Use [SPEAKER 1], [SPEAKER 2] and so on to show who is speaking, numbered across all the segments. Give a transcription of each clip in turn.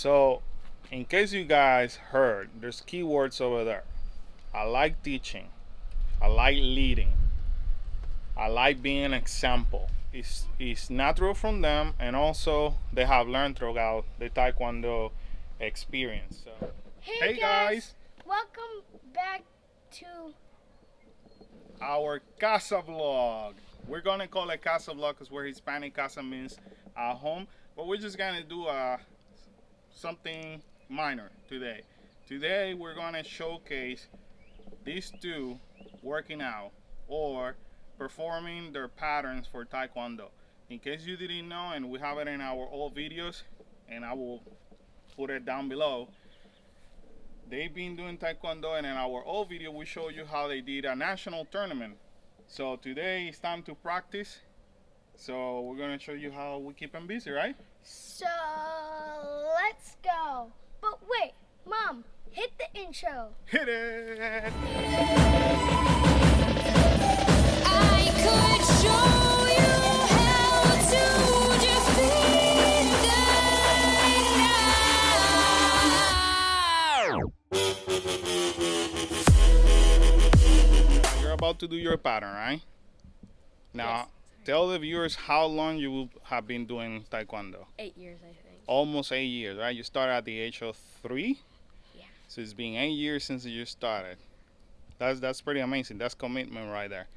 [SPEAKER 1] So, in case you guys heard, there's keywords over there. I like teaching. I like leading. I like being an example. It's natural from them, and also they have learned throughout the Taekwondo experience. So,
[SPEAKER 2] hey guys, welcome back to
[SPEAKER 1] our Casa vlog. We're gonna call it Casa vlog because we're Hispanic. Casa means home, but we're just gonna do something minor today. Today we're gonna showcase these two working out or performing their patterns for Taekwondo. In case you didn't know, and we have it in our old videos, and I will put it down below. They've been doing Taekwondo, and in our old video we show you how they did a national tournament. So today it's time to practice. So we're gonna show you how we keep them busy, right?
[SPEAKER 2] So let's go. But wait, Mom, hit the intro.
[SPEAKER 1] Hit it!
[SPEAKER 3] I could show you how to defeat the
[SPEAKER 1] You're about to do your pattern, right? Now,
[SPEAKER 4] Yes.
[SPEAKER 1] tell the viewers how long you have been doing Taekwondo.
[SPEAKER 4] 8 years, I think.
[SPEAKER 1] Almost 8 years, right? You started at the age of 3?
[SPEAKER 4] Yeah.
[SPEAKER 1] So it's been 8 years since you started. That's pretty amazing. That's commitment right there.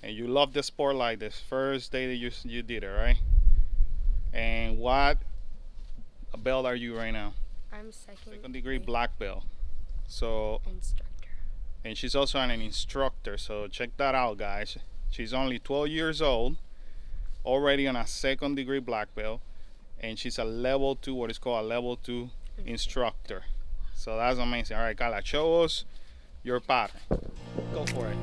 [SPEAKER 1] And you love the sport like this first day that you did it, right? And what belt are you right now?
[SPEAKER 4] I'm second
[SPEAKER 1] Degree black belt. So,
[SPEAKER 4] instructor.
[SPEAKER 1] and she's also an instructor. So check that out, guys. She's only 12 years old, already on a 2nd degree black belt, and she's a level 2, what is called a level 2 instructor. So that's amazing. All right, Carla, show us your pattern. Go for it.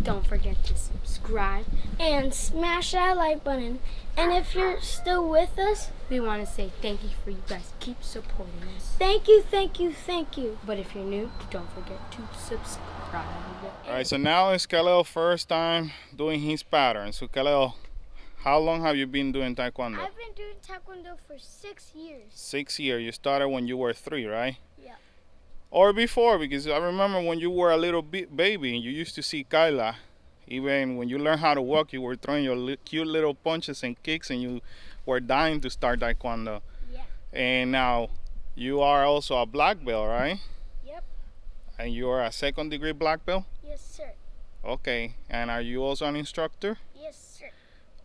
[SPEAKER 4] Don't forget to subscribe.
[SPEAKER 2] And smash that like button. And if you're still with us,
[SPEAKER 4] We want to say thank you for you guys. Keep supporting us.
[SPEAKER 2] thank you, thank you, thank you.
[SPEAKER 4] But if you're new, don't forget to subscribe.
[SPEAKER 1] All right, so now it's Kaleo's first time doing his pattern. So Kaleo, how long have you been doing Taekwondo?
[SPEAKER 2] I've been doing Taekwondo for 6 years.
[SPEAKER 1] 6 years. You started when you were 3, right?
[SPEAKER 2] Yeah.
[SPEAKER 1] Or before, because I remember when you were a little baby, you used to see Kyla. Even when you learned how to walk, you were throwing your cute little punches and kicks, and you were dying to start Taekwondo.
[SPEAKER 2] Yeah.
[SPEAKER 1] And now you are also a black belt, right?
[SPEAKER 2] Yep.
[SPEAKER 1] And you are a 2nd degree black belt?
[SPEAKER 2] Yes, sir.
[SPEAKER 1] Okay. And are you also an instructor?
[SPEAKER 2] Yes, sir.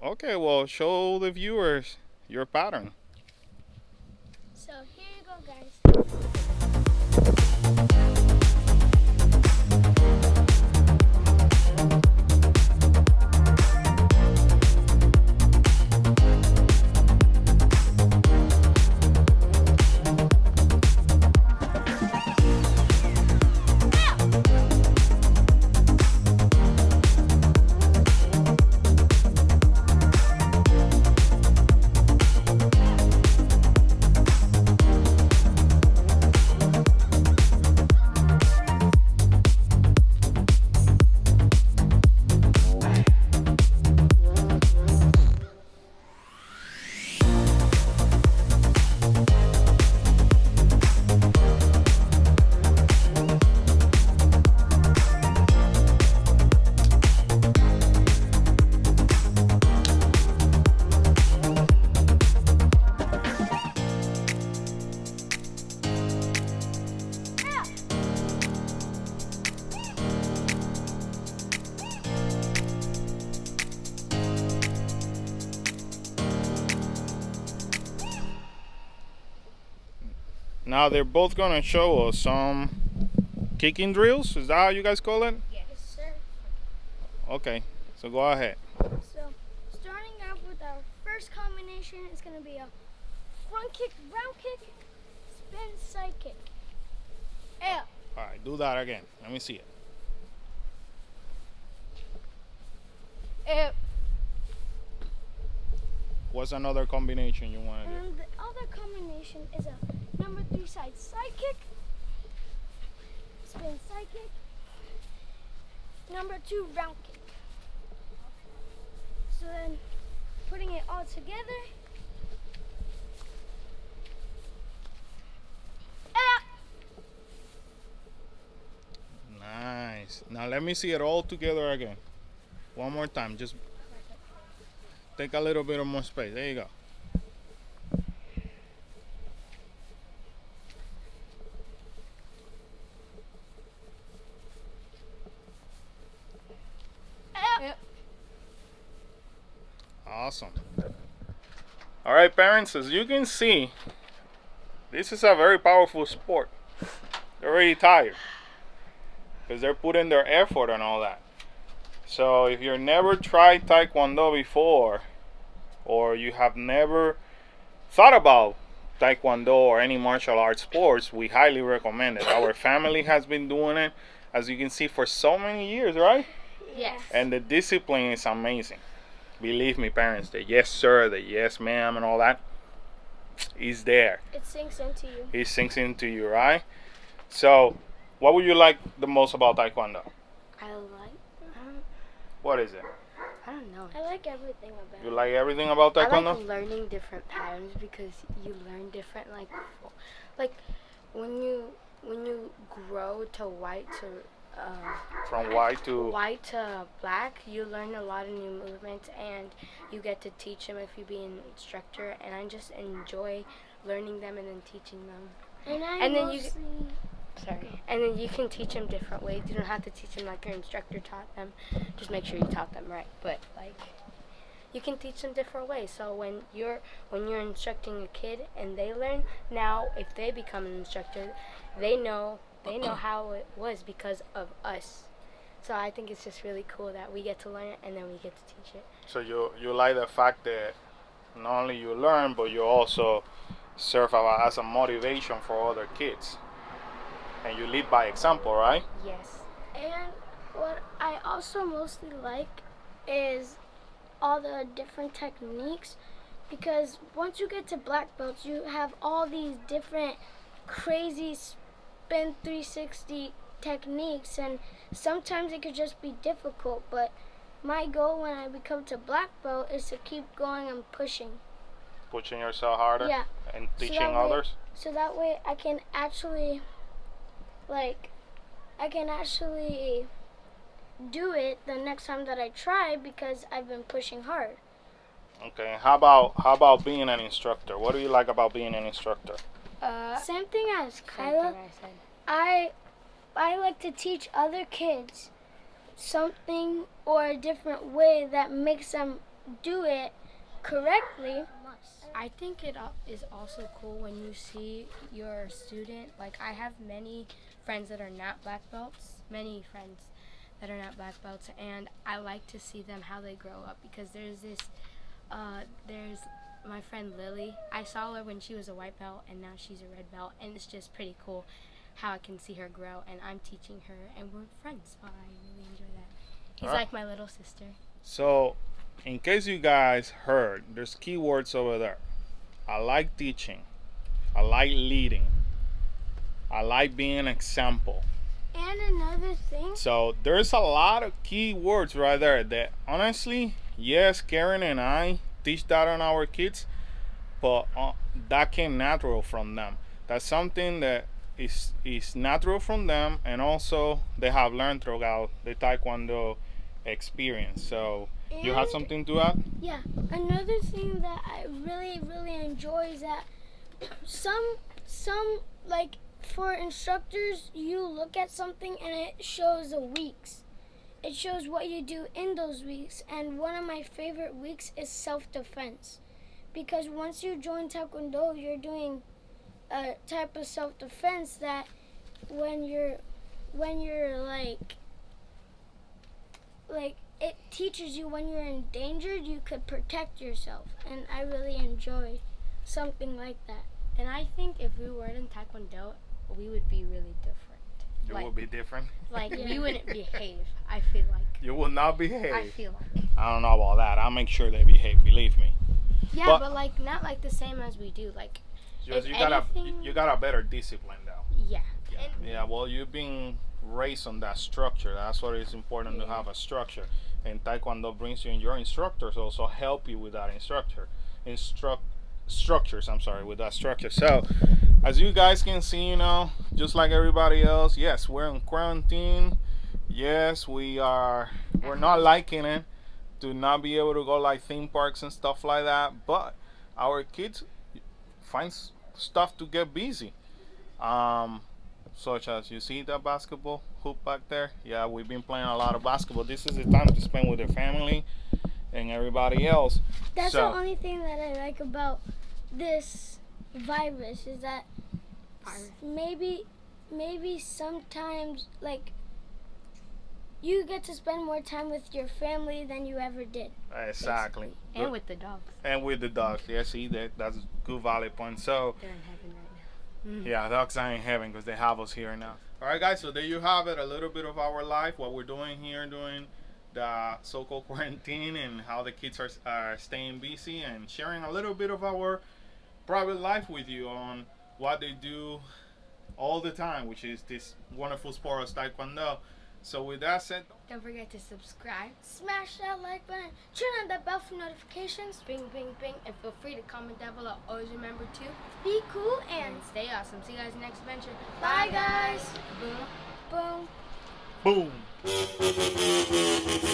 [SPEAKER 1] Okay, well, show the viewers your pattern.
[SPEAKER 2] So here you go, guys.
[SPEAKER 1] Now they're both gonna show us some kicking drills. Is that how you guys call it?
[SPEAKER 2] Yes, sir.
[SPEAKER 1] Okay, so go ahead.
[SPEAKER 2] So, starting out with our first combination, it's going to be a front kick, round kick, spin, side kick. L.
[SPEAKER 1] All right, do that again. Let me see it.
[SPEAKER 2] L.
[SPEAKER 1] What's another combination you want to do?
[SPEAKER 2] And the other combination is a number 3 side kick, spin, side kick, number 2 round kick. So then, putting it all together.
[SPEAKER 1] Nice. Now let me see it all together again. One more time. Just take a little bit of more space. There you go. Awesome. All right, parents, as you can see, this is a very powerful sport. They're already tired because they're putting their effort and all that. So if you've never tried Taekwondo before, or you have never thought about Taekwondo or any martial arts sports, we highly recommend it. Our family has been doing it, as you can see, for so many years, right?
[SPEAKER 4] Yes.
[SPEAKER 1] And the discipline is amazing. Believe me, parents, the yes sir, the yes ma'am, and all that is there.
[SPEAKER 2] It sinks into you.
[SPEAKER 1] It sinks into you, right? So, what would you like the most about Taekwondo?
[SPEAKER 4] I like.
[SPEAKER 1] What is it?
[SPEAKER 4] I don't know.
[SPEAKER 2] I like everything about
[SPEAKER 1] You
[SPEAKER 2] it.
[SPEAKER 1] like everything about
[SPEAKER 4] I
[SPEAKER 1] Taekwondo?
[SPEAKER 4] like learning different patterns because you learn different like when you grow to white to
[SPEAKER 1] From white to
[SPEAKER 4] white to black, you learn a lot of new movements and you get to teach them if you be an instructor, and I just enjoy learning them and then teaching them.
[SPEAKER 2] And
[SPEAKER 4] then you-
[SPEAKER 2] mostly,
[SPEAKER 4] And then you can teach them different ways. You don't have to teach them like your instructor taught them. Just make sure you taught them right. But like, you can teach them different ways. So when you're instructing a kid and they learn, now if they become an instructor, they know how it was because of us. So I think it's just really cool that we get to learn it and then we get to teach it.
[SPEAKER 1] So you like the fact that not only you learn, but you also serve as a motivation for other kids, and you lead by example, right?
[SPEAKER 4] Yes.
[SPEAKER 2] and what I also mostly like is all the different techniques, because once you get to black belts, you have all these different crazy spin 360 techniques, and sometimes it could just be difficult, but my goal when I become to black belt is to keep going and pushing.
[SPEAKER 1] Pushing yourself harder
[SPEAKER 2] Yeah.
[SPEAKER 1] and
[SPEAKER 2] So
[SPEAKER 1] teaching
[SPEAKER 2] that way-
[SPEAKER 1] others.
[SPEAKER 2] So that way I can actually do it the next time that I try, because I've been pushing hard.
[SPEAKER 1] Okay. How about being an instructor? What do you like about being an instructor?
[SPEAKER 2] Same thing as
[SPEAKER 4] Same
[SPEAKER 2] Kyla.
[SPEAKER 4] thing I said.
[SPEAKER 2] I like to teach other kids something or a different way that makes them do it correctly.
[SPEAKER 4] I think it is also cool when you see your student. Like, I have many friends that are not black belts, and I like to see them how they grow up, because there's my friend Lily. I saw her when she was a white belt and now she's a red belt, and it's just pretty cool how I can see her grow, and I'm teaching her and we're friends, so I really enjoy that. He's
[SPEAKER 1] Alright.
[SPEAKER 4] like my little sister.
[SPEAKER 1] So, in case you guys heard, there's keywords over there. I like teaching. I like leading. I like being an example.
[SPEAKER 2] And another thing,
[SPEAKER 1] So there's a lot of key words right there that honestly, yes, Karen and I teach that on our kids, but that came natural from them. That's something that is natural from them, and also they have learned throughout the Taekwondo experience. So you have
[SPEAKER 2] And-
[SPEAKER 1] something to add?
[SPEAKER 2] yeah, another thing that I really, really enjoy is that some like, for instructors, you look at something and it shows the weeks. It shows what you do in those weeks, and one of my favorite weeks is self-defense, because once you join Taekwondo, you're doing a type of self-defense that when you're like it teaches you when you're endangered you could protect yourself, and I really enjoy something like that.
[SPEAKER 4] And I think if we were in Taekwondo, we would be really different.
[SPEAKER 1] You will be different.
[SPEAKER 4] Like we wouldn't behave. I feel like.
[SPEAKER 1] You will not behave.
[SPEAKER 4] I feel like.
[SPEAKER 1] I don't know about that. I'll make sure they behave. Believe me.
[SPEAKER 4] Yeah, but like not like the same as we do. Like.
[SPEAKER 1] Just
[SPEAKER 4] If
[SPEAKER 1] you got a better discipline though.
[SPEAKER 4] Yeah.
[SPEAKER 1] Yeah. Well, you've been raised on that structure. That's what is important to have a structure. And Taekwondo brings you in your instructors also help you with that structures. I'm sorry, with that structure. So, as you guys can see, you know, just like everybody else, yes, we're in quarantine. Yes, we're not liking it to not be able to go like theme parks and stuff like that. But our kids find stuff to get busy. Such as you see that basketball hoop back there. Yeah, we've been playing a lot of basketball. This is the time to spend with their family and everybody else.
[SPEAKER 2] That's the only thing that I like about this virus is that maybe sometimes like you get to spend more time with your family than you ever did.
[SPEAKER 1] Exactly.
[SPEAKER 4] Basically. And with the dogs.
[SPEAKER 1] And with the dogs. Yeah, see, that's a good valid point. So
[SPEAKER 4] They're in heaven right now.
[SPEAKER 1] yeah, dogs are in heaven because they have us here now. All right, guys, so there you have it, a little bit of our life, what we're doing here during the so-called quarantine, and how the kids are staying busy, and sharing a little bit of our private life with you on what they do all the time, which is this wonderful sport of Taekwondo. So with that said,
[SPEAKER 4] Don't forget to subscribe,
[SPEAKER 2] Smash that like button, turn on the bell for notifications,
[SPEAKER 4] bing, bing, bing, and feel free to comment down below. Always remember to
[SPEAKER 2] be cool, and
[SPEAKER 4] and stay awesome. See you guys next adventure.
[SPEAKER 2] bye guys.
[SPEAKER 4] Boom.
[SPEAKER 2] Boom.
[SPEAKER 1] boom.